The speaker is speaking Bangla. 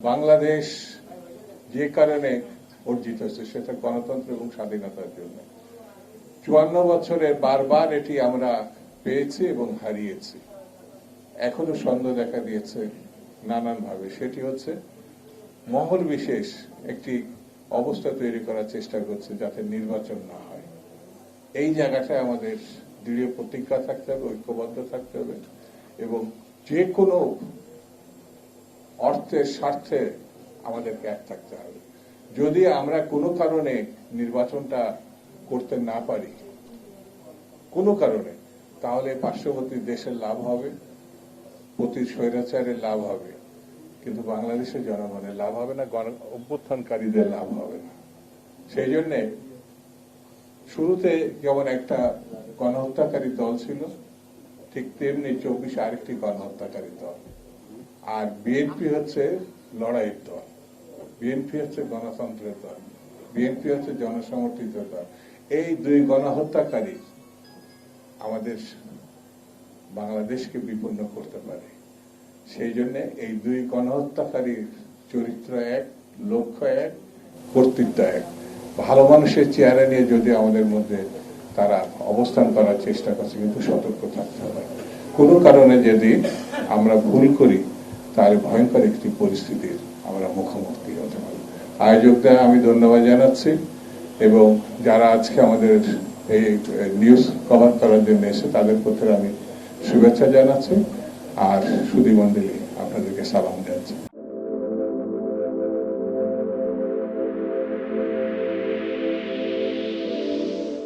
বাংলাদেশ যে কারণে অর্জিত হয়েছে সেটা গণতন্ত্র এবং স্বাধীনতার জন্য। ৫৪ বছরে বারবার এটি আমরা পেয়েছি এবং হারিয়েছি। এখনো সন্দেহ দেখা দিয়েছে নানান ভাবে। সেটি হচ্ছে মহল বিশেষ একটি অবস্থা তৈরি করার চেষ্টা করছে যাতে নির্বাচন না হয়। এই জায়গাটায় আমাদের দৃঢ় প্রতিজ্ঞা থাকতে হবে, ঐক্যবদ্ধ থাকতে হবে এবং যে কোনো অর্থের স্বার্থে আমাদেরকে এক থাকতে হবে। যদি আমরা কোনো কারণে নির্বাচনটা করতে না পারি কোনো কারণে, তাহলে পার্শ্ববর্তী দেশের লাভ হবে, প্রতি স্বৈরাচারের লাভ হবে, কিন্তু বাংলাদেশের জনগণের লাভ হবে না, অভ্যুত্থানকারীদের লাভ হবে না। সেই জন্যে শুরুতে যেমন একটা গণহত্যাকারী দল ছিল, ঠিক তেমনি ২৪ আরেকটি গণহত্যাকারী দল। আর বিএনপি হচ্ছে লড়াইয়ের দল, বিএনপি হচ্ছে গণতন্ত্রের দল, বিএনপি হচ্ছে জনসমর্থিত দল। এই দুই গণহত্যাকারী আমাদের বাংলাদেশকে বিপন্ন করতে পারে। সেই জন্য এই দুই গণহত্যাকারীর চরিত্র এক, লক্ষ্য এক, কর্তৃত্ব এক। ভালো মানুষের চেহারা নিয়ে যদি আমাদের মধ্যে তারা অবস্থান করার চেষ্টা করছে, কিন্তু সতর্ক থাকতে হবে। কোনো কারণে যদি আমরা ভুল করি তাহলে ভয়ঙ্কর একটি পরিস্থিতির আমরা মুখোমুখি হতে পারি। আয়োজকদের আমি ধন্যবাদ জানাচ্ছি এবং যারা আজকে আমাদের এই নিউজ কভার করার জন্য এসে তাদের প্রতি আমি শুভেচ্ছা জানাচ্ছি। আর সুধী মণ্ডলী আপনাদেরকে সালাম।